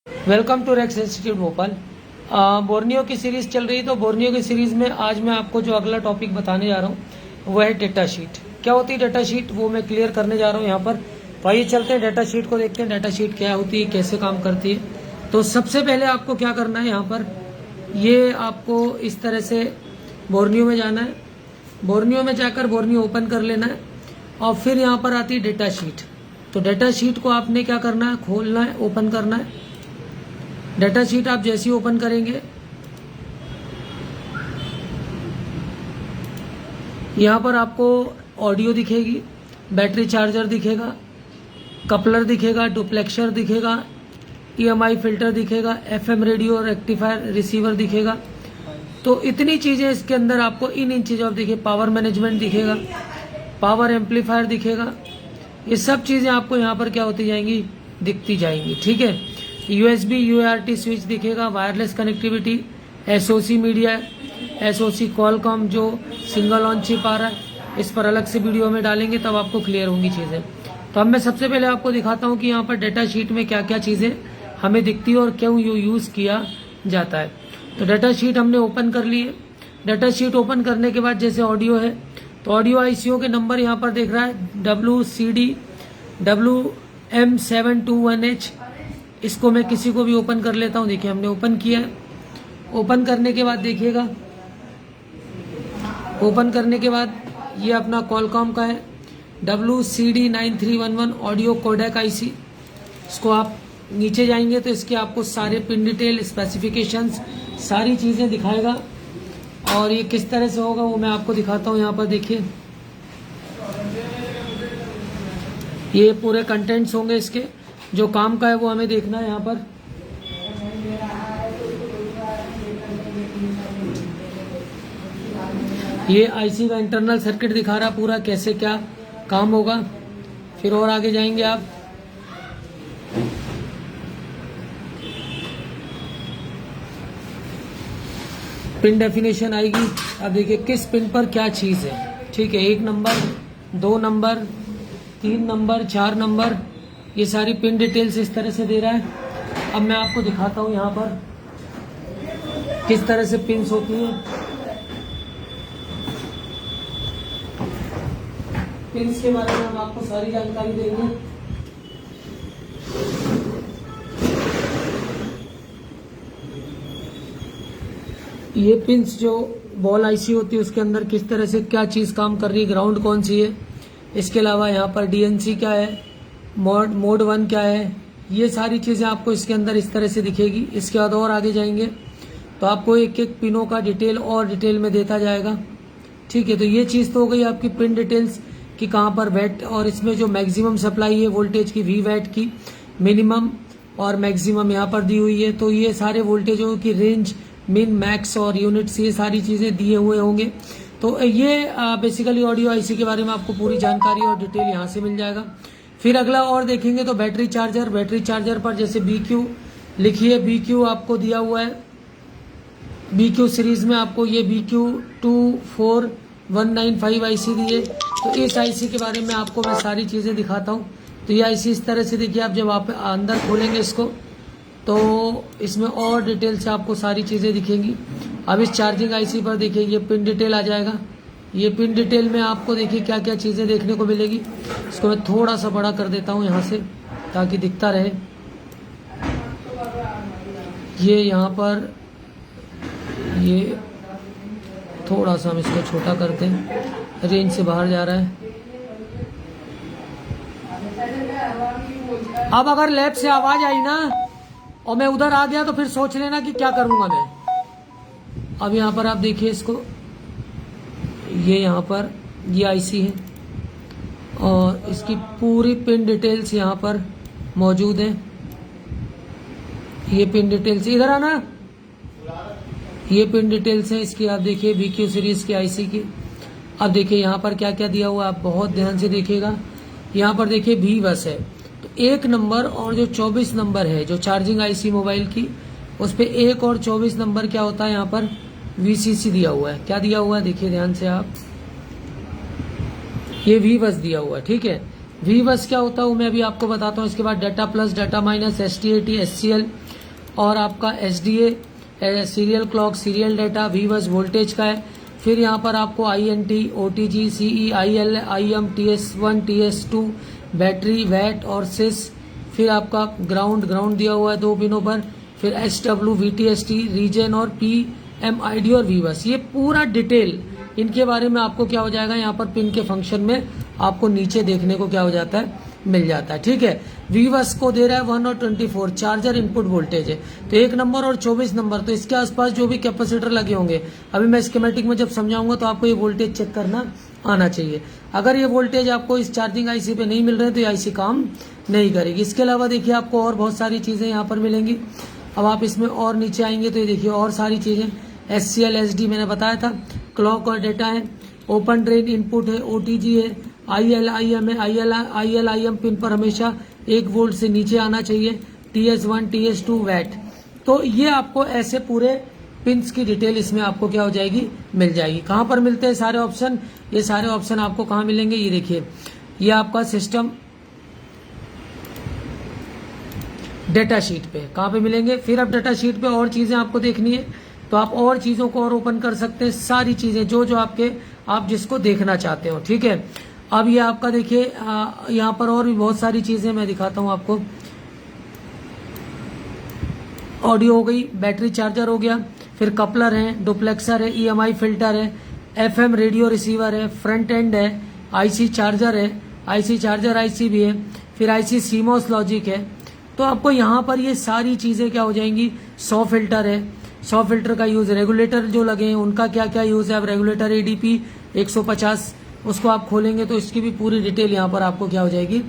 Welcome to Rex Institute Bhopal. Borneo की series चल रही, तो बोर्नियो की सीरीज में आज मैं आपको जो अगला टॉपिक बताने जा रहा हूँ वह है डेटा शीट। क्या होती है डेटा शीट, वो मैं क्लियर करने जा रहा हूँ यहाँ पर। तो आइए चलते हैं डेटा शीट को देखते हैं, डेटा शीट क्या होती है, कैसे काम करती है। तो सबसे पहले आपको क्या करना है, यहाँ पर ये आपको इस तरह से बोर्नियो में जाना है। बोर्नियो में जाकर बोर्नियो ओपन कर लेना है और फिर यहाँ पर आती है डेटा शीट। तो डेटा शीट को आपने क्या करना है, खोलना है, ओपन करना है। डेटा शीट आप जैसे ही ओपन करेंगे, यहाँ पर आपको ऑडियो दिखेगी, बैटरी चार्जर दिखेगा, कपलर दिखेगा, डुप्लेक्सर दिखेगा, EMI फिल्टर दिखेगा, FM रेडियो रेक्टिफायर रिसीवर दिखेगा। तो इतनी चीज़ें इसके अंदर आपको इन चीज़ों आप देखिए, पावर मैनेजमेंट दिखेगा, पावर एम्पलीफायर दिखेगा। ये सब चीज़ें आपको यहाँ पर क्या होती जाएंगी, दिखती जाएंगी। ठीक है, USB UART स्विच दिखेगा, wireless connectivity, SOC media, SOC Qualcomm जो सिंगल ऑन चिप आ रहा है, इस पर अलग से वीडियो में डालेंगे तब आपको क्लियर होंगी चीज़ें। तो अब मैं सबसे पहले आपको दिखाता हूँ कि यहाँ पर डेटा शीट में क्या क्या चीज़ें हमें दिखती है और क्यों ये यूज़ किया जाता है। तो डेटा शीट हमने ओपन कर ली है। डेटा शीट ओपन करने के बाद जैसे ऑडियो है, तो ऑडियो ICO के नंबर यहाँ पर देख रहा है WCD WM721H। इसको मैं किसी को भी ओपन कर लेता हूँ। देखिए हमने ओपन किया है। ओपन करने के बाद देखिएगा, ओपन करने के बाद ये अपना कॉलकॉम का है WCD9311 ऑडियो कोडेक IC। इसको आप नीचे जाएंगे तो इसके आपको सारे पिन डिटेल, स्पेसिफिकेशंस, सारी चीज़ें दिखाएगा। और ये किस तरह से होगा वो मैं आपको दिखाता हूँ। यहाँ पर देखिए, ये पूरे कंटेंट्स होंगे इसके। जो काम का है वो हमें देखना है। यहाँ पर ये IC का इंटरनल सर्किट दिखा रहा पूरा, कैसे क्या काम होगा। फिर और आगे जाएंगे आप, पिन डेफिनेशन आएगी। अब देखिए किस पिन पर क्या चीज़ है। ठीक है, 1 नंबर, 2 नंबर, 3 नंबर, 4 नंबर, ये सारी पिन डिटेल्स इस तरह से दे रहा है। अब मैं आपको दिखाता हूँ यहाँ पर किस तरह से पिन्स होती हैं। पिन्स के बारे में हम आपको सारी जानकारी देंगे। ये पिन्स जो बॉल IC होती है उसके अंदर किस तरह से क्या चीज़ काम कर रही है, ग्राउंड कौन सी है, इसके अलावा यहाँ पर DNC क्या है, मोड 1 क्या है, ये सारी चीज़ें आपको इसके अंदर इस तरह से दिखेगी। इसके बाद और आगे जाएंगे तो आपको एक एक पिनों का डिटेल और डिटेल में देता जाएगा। ठीक है, तो ये चीज़ तो हो गई आपकी पिन डिटेल्स कि कहाँ पर वैट, और इसमें जो मैक्सिमम सप्लाई है वोल्टेज की, V वैट की मिनिमम और मैक्सिमम यहाँ पर दी हुई है। तो ये सारे वोल्टेजों की रेंज, मिन, मैक्स और यूनिट्स, ये सारी चीज़ें दिए हुए होंगे। तो ये बेसिकली ऑडियो IC के बारे में आपको पूरी जानकारी और डिटेल यहाँ से मिल जाएगा। फिर अगला और देखेंगे तो बैटरी चार्जर। बैटरी चार्जर पर जैसे BQ लिखिए, BQ आपको दिया हुआ है। BQ सीरीज में आपको ये BQ24195 IC दी है। तो इस IC के बारे में आपको मैं सारी चीज़ें दिखाता हूँ। तो ये IC इस तरह से देखिए, आप जब आप अंदर खोलेंगे इसको तो इसमें और डिटेल से आपको सारी चीज़ें दिखेंगी। अब इस चार्जिंग IC पर देखिए ये पिन डिटेल आ जाएगा। ये पिन डिटेल में आपको देखिए क्या क्या चीज़ें देखने को मिलेगी। इसको मैं थोड़ा सा बड़ा कर देता हूँ यहाँ से ताकि दिखता रहे। ये यहाँ पर ये थोड़ा सा हम इसको छोटा करते हैं, रेंज से बाहर जा रहा है। अब अगर लैब से आवाज़ आई ना और मैं उधर आ गया तो फिर सोच लेना कि क्या करूँगा मैं। अब यहाँ पर आप देखिए इसको, ये यहाँ पर ये IC है और इसकी पूरी पिन डिटेल्स यहाँ पर मौजूद है। ये पिन डिटेल्स, इधर आना, ये पिन डिटेल्स है इसकी। आप देखिए BQ सीरीज की IC की। अब देखिए यहाँ पर क्या क्या दिया हुआ है, आप बहुत ध्यान से देखिएगा। यहाँ पर देखिए V बस है, तो 1 नंबर और जो 24 नंबर है जो चार्जिंग IC मोबाइल की, उस पर 1 और 24 नंबर क्या होता है, यहाँ पर VCC दिया हुआ है। क्या दिया हुआ है देखिए ध्यान से आप, ये V बस दिया हुआ है। ठीक है, V बस क्या होता है वो मैं अभी आपको बताता हूँ। इसके बाद data plus, data minus, ST-AT, SCL, और आपका SDA serial clock, serial data, VBUS voltage का है। फिर यहाँ पर आपको INT, OTG, CE, IL, IM, TS1, TS2, battery, वैट और सिस। फिर आपका ग्राउंड दिया हुआ है 2 पिनों पर। फिर SW, VTST, रीजन और PMID और वीबस। ये पूरा डिटेल इनके बारे में आपको क्या हो जाएगा, यहाँ पर पिन के फंक्शन में आपको नीचे देखने को क्या हो जाता है, मिल जाता है। ठीक है, वीबस को दे रहा है 1 और 24 चार्जर इनपुट वोल्टेज है, तो 1 नंबर और 24 नंबर। तो इसके आसपास जो भी कैपेसिटर लगे होंगे, अभी मैं स्कीमेटिक में जब समझाऊंगा तो आपको ये वोल्टेज चेक करना आना चाहिए। अगर ये वोल्टेज आपको इस चार्जिंग IC पे नहीं मिल रहे तो ये IC काम नहीं करेगी। इसके अलावा देखिए आपको और बहुत सारी चीजें यहाँ पर मिलेंगी। अब आप इसमें और नीचे आएंगे तो ये देखिए और सारी चीजें, SCL, SD मैंने बताया था, क्लॉक और डेटा है, ओपन ड्रेन इनपुट है, OTG है, IL, IM है। IL, IM पिन पर हमेशा 1 वोल्ट से नीचे आना चाहिए, TS1, TS2, वैट। तो ये आपको ऐसे पूरे पिन्स की डिटेल इसमें आपको क्या हो जाएगी, मिल जाएगी। कहाँ पर मिलते हैं सारे ऑप्शन, ये सारे ऑप्शन आपको कहाँ मिलेंगे, ये देखिए, ये आपका सिस्टम डेटा शीट पे कहाँ पे मिलेंगे। फिर अब डेटा शीट पे और चीजें आपको देखनी है तो आप और चीजों को और ओपन कर सकते हैं, सारी चीजें जो जो आप जिसको देखना चाहते हो। ठीक है, अब ये आपका देखिए यहाँ पर और भी बहुत सारी चीजें मैं दिखाता हूँ आपको। ऑडियो हो गई, बैटरी चार्जर हो गया, फिर कपलर है, डुप्लेक्सर है, EMI फिल्टर है, FM रेडियो रिसीवर है, फ्रंट एंड है, IC चार्जर है, IC चार्जर IC भी है, फिर IC CMOS लॉजिक है। तो आपको यहाँ पर ये सारी चीजें क्या हो जाएंगी, 100 फिल्टर है, 100 फिल्टर का यूज, रेगुलेटर जो लगे हैं उनका क्या क्या यूज है। अब रेगुलेटर ADP 150 उसको आप खोलेंगे तो इसकी भी पूरी डिटेल यहाँ पर आपको क्या हो जाएगी,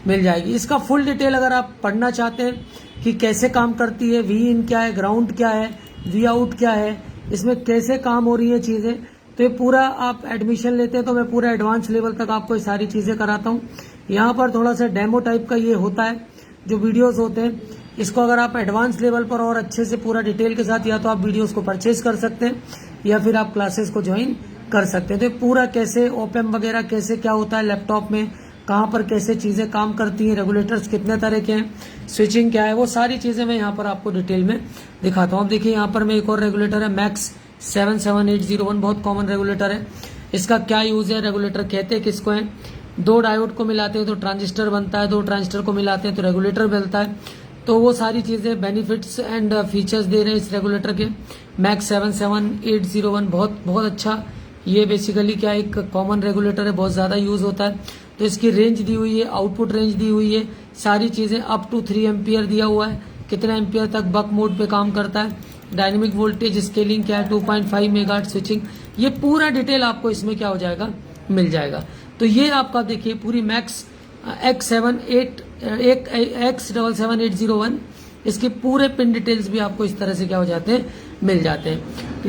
मिल जाएगी। इसका फुल डिटेल अगर आप पढ़ना चाहते हैं कि कैसे काम करती है, V इन क्या है, ग्राउंड क्या है, V आउट क्या है, इसमें कैसे काम हो रही है चीजें, तो ये पूरा आप एडमिशन लेते हैं तो मैं पूरा एडवांस लेवल तक आपको ये सारी चीजें कराता हूँ। यहाँ पर थोड़ा सा डेमो टाइप का ये होता है, जो वीडियोस होते हैं, इसको अगर आप एडवांस लेवल पर और अच्छे से पूरा डिटेल के साथ, या तो आप वीडियोस को परचेज कर सकते हैं या फिर आप क्लासेस को ज्वाइन कर सकते हैं। तो पूरा कैसे ओपन वगैरह कैसे क्या होता है लैपटॉप में, कहाँ पर कैसे चीजें काम करती हैं, रेगुलेटर्स कितने तरह के हैं, स्विचिंग क्या है, वो सारी चीजें मैं यहाँ पर आपको डिटेल में दिखाता हूँ। अब देखिए यहाँ पर मैं एक और रेगुलेटर है, मैक्स 77801, बहुत कॉमन रेगुलेटर है। इसका क्या यूज है, रेगुलेटर कहते हैं किसको है, 2 डायोड को मिलाते हैं तो ट्रांजिस्टर बनता है, 2 ट्रांजिस्टर को मिलाते हैं तो रेगुलेटर बनता है। तो वो सारी चीजें बेनिफिट्स एंड फीचर्स दे रहे हैं इस रेगुलेटर के। मैक्स 77801 बहुत अच्छा, ये बेसिकली क्या एक कॉमन रेगुलेटर है, बहुत ज्यादा यूज होता है। तो इसकी रेंज दी हुई है, आउटपुट रेंज दी हुई है, सारी चीजें अप टू 3 एम्पियर दिया हुआ है, कितना एम्पियर तक बक मोड पे काम करता है, डायनेमिक वोल्टेज स्केलिंग क्या है, 2.5 मेगाहर्ट्ज स्विचिंग, ये पूरा डिटेल आपको इसमें क्या हो जाएगा, मिल जाएगा। तो ये आपका देखिए पूरी मैक्स X77801, इसके पूरे पिन डिटेल्स भी आपको इस तरह से क्या हो जाते हैं, मिल जाते हैं।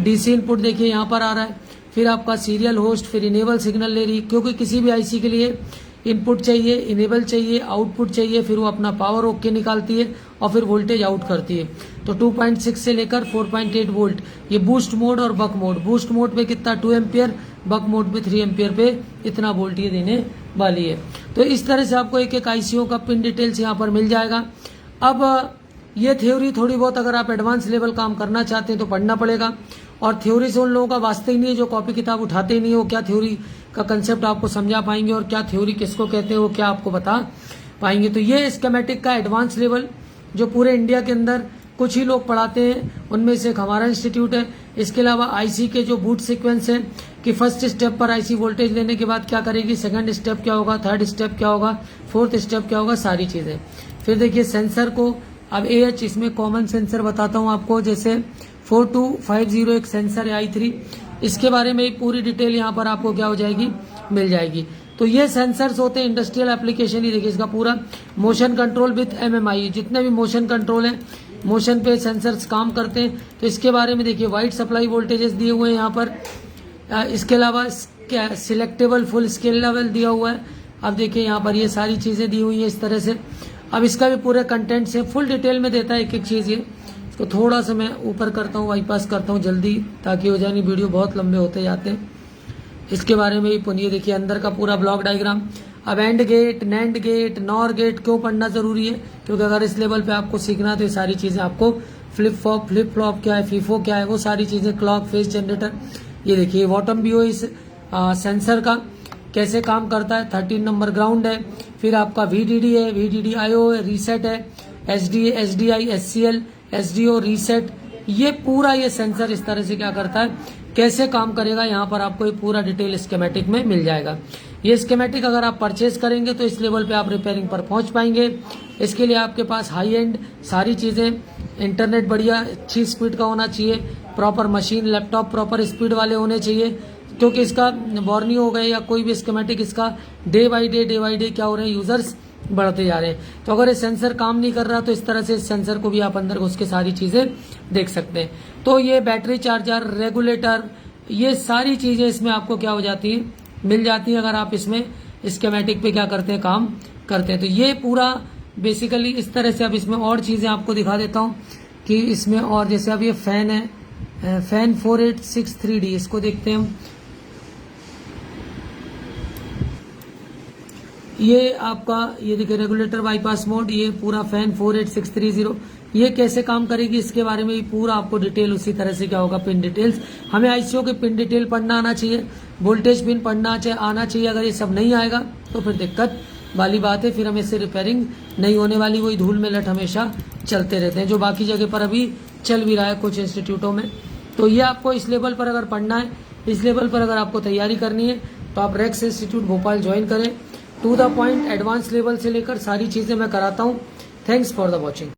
DC इनपुट देखिए यहाँ पर आ रहा है, फिर आपका सीरियल होस्ट, फिर इनेबल सिग्नल ले रही, क्योंकि किसी भी IC के लिए इनपुट चाहिए, इनेबल चाहिए, आउटपुट चाहिए, फिर वो अपना पावर ओके निकालती है और फिर वोल्टेज आउट करती है। तो 2.6 से लेकर 4.8 वोल्ट, ये बूस्ट मोड और बक मोड। बूस्ट मोड पे कितना 2 एम्पियर, बक मोड पे 3 एम्पियर पे इतना वोल्ट ये देने वाली है। तो इस तरह से आपको एक एक ICO का पिन डिटेल्स यहाँ पर मिल जाएगा। अब ये थ्योरी थोड़ी बहुत अगर आप एडवांस लेवल काम करना चाहते हैं तो पढ़ना पड़ेगा, और थ्योरी से उन लोगों का वास्ते ही नहीं है जो कॉपी किताब उठाते ही नहीं है, वो क्या थ्योरी का कंसेप्ट आपको समझा पाएंगे और क्या थ्योरी किसको कहते हैं वो क्या आपको बता पाएंगे। तो ये स्कीमेटिक का एडवांस लेवल जो पूरे इंडिया के अंदर कुछ ही लोग पढ़ाते हैं, उनमें से एक हमारा इंस्टीट्यूट है। इसके अलावा IC के जो बूट सीक्वेंस है कि फर्स्ट स्टेप पर IC वोल्टेज लेने के बाद क्या करेगी, सेकंड स्टेप क्या होगा, थर्ड स्टेप क्या होगा, फोर्थ स्टेप क्या होगा, सारी चीजें। फिर देखिए सेंसर को, अब AH इसमें कॉमन सेंसर बताता हूँ आपको, जैसे 4250 एक सेंसर है i3, इसके बारे में पूरी डिटेल यहाँ पर आपको क्या हो जाएगी, मिल जाएगी। तो ये सेंसर्स होते हैं इंडस्ट्रियल एप्लीकेशन ही। देखिए इसका पूरा मोशन कंट्रोल विथ MMI, जितने भी मोशन कंट्रोल है, मोशन पे सेंसर्स काम करते हैं। तो इसके बारे में देखिए वाइड सप्लाई वोल्टेजेस दिए हुए हैं यहाँ पर। इसके अलावा सिलेक्टेबल फुल स्केल लेवल दिया हुआ है। अब देखिए यहाँ पर ये सारी चीजें दी हुई है इस तरह से। अब इसका भी पूरे कंटेंट से फुल डिटेल में देता है एक एक चीज। ये इसको थोड़ा सा मैं ऊपर करता हूँ, बाईपास करता हूँ जल्दी, ताकि हो जाए, नहीं वीडियो बहुत लंबे होते जाते हैं। इसके बारे में भी ये देखिए अंदर का पूरा ब्लॉक डायग्राम। अब AND gate, NAND gate, NOR gate क्यों पढ़ना जरूरी है? क्योंकि अगर इस लेवल पे आपको सीखना है तो ये सारी चीजें आपको फ्लिप फ्लॉप क्या है, फीफो क्या है, वो सारी चीजें, क्लॉक, फेज जनरेटर। ये देखिए बॉटम व्यू है इस सेंसर का, कैसे काम करता है। 13 नंबर ग्राउंड है, फिर आपका VDD है, VDD IO है, रीसेट है, SDI, SCL, SDO, रीसेट। ये पूरा ये सेंसर इस तरह से क्या करता है, कैसे काम करेगा, यहाँ पर आपको ये पूरा डिटेल स्कीमेटिक में मिल जाएगा। ये स्कीमेटिक अगर आप परचेज करेंगे तो इस लेवल पे आप रिपेयरिंग पर पहुंच पाएंगे। इसके लिए आपके पास हाई एंड सारी चीजें, इंटरनेट बढ़िया अच्छी स्पीड का होना चाहिए, proper machine, laptop proper speed वाले होने चाहिए, क्योंकि इसका बॉर्नियो हो गए या कोई भी स्कीमेटिक, इसका डे बाई डे क्या हो रहे हैं, यूजर्स बढ़ते जा रहे हैं। तो अगर ये सेंसर काम नहीं कर रहा तो इस तरह से इस सेंसर को भी आप अंदर घुस के सारी चीजें देख सकते हैं। तो ये बैटरी चार्जर, रेगुलेटर, ये सारी चीजें इसमें आपको क्या हो जाती है, मिल जाती है अगर आप इसमें स्कीमेटिक पे क्या करते हैं, काम करते हैं। तो ये पूरा बेसिकली इस तरह से। अब इसमें और चीजें आपको दिखा देता हूँ कि इसमें और, जैसे अब ये फैन है, फैन 4863D, इसको देखते हैं हम। ये आपका ये देखिए रेगुलेटर बाईपास मोड, ये पूरा फैन 48630, ये कैसे काम करेगी इसके बारे में पूरा आपको डिटेल उसी तरह से क्या होगा, पिन डिटेल्स। हमें ICO के पिन डिटेल पढ़ना आना चाहिए, वोल्टेज पिन पढ़ना आना चाहिए। अगर ये सब नहीं आएगा तो फिर दिक्कत वाली बात है, फिर हमें इससे रिपेयरिंग नहीं होने वाली, वही धूल में लट हमेशा चलते रहते हैं, जो बाकी जगह पर अभी चल भी रहा है कुछ इंस्टीट्यूटों में। तो ये आपको इस लेवल पर अगर पढ़ना है, इस लेवल पर अगर आपको तैयारी करनी है तो आप रेक्स इंस्टीट्यूट भोपाल ज्वाइन करें। To the point advance level से लेकर सारी चीजें मैं कराता हूँ। Thanks for the watching.